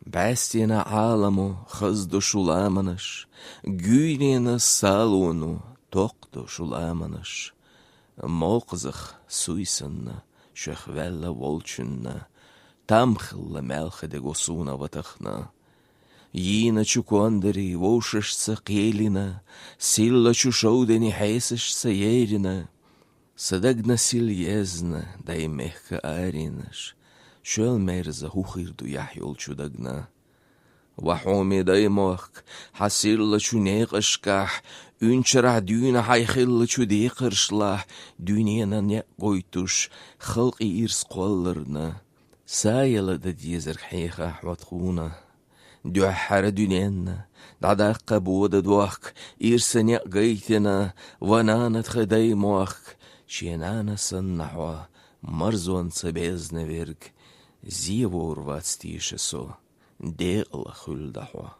Бәстена аламу хызду шуламаныш, гүйнені салуну тоқты шуламаныш. Моқызық суйсынна, шөхвәлі волчынна, тамхылла мəlхіде госуна ватахна. Йина чукондыри вошышса қелина, силла чушоудени хайсышса ерина. Садагна сильезна, дай мехка аринаш, шөл мерза хухирду яхйол чудагна. Вахоми дай мох, хасилла чунеқышках, үнчара дүйна хайхилла чудеқыршлах, дүйнена не гойтуш, хылқи ирс қоллырна. Сайла да дезер хайха ватхуна. Дюхара дюненна, дадаққа бода дуақ, ирсене гайтена, вананат хадай мох, ченана саннахва, марзуанца безна верг, зиево урват стишесо, деғла хулдахва.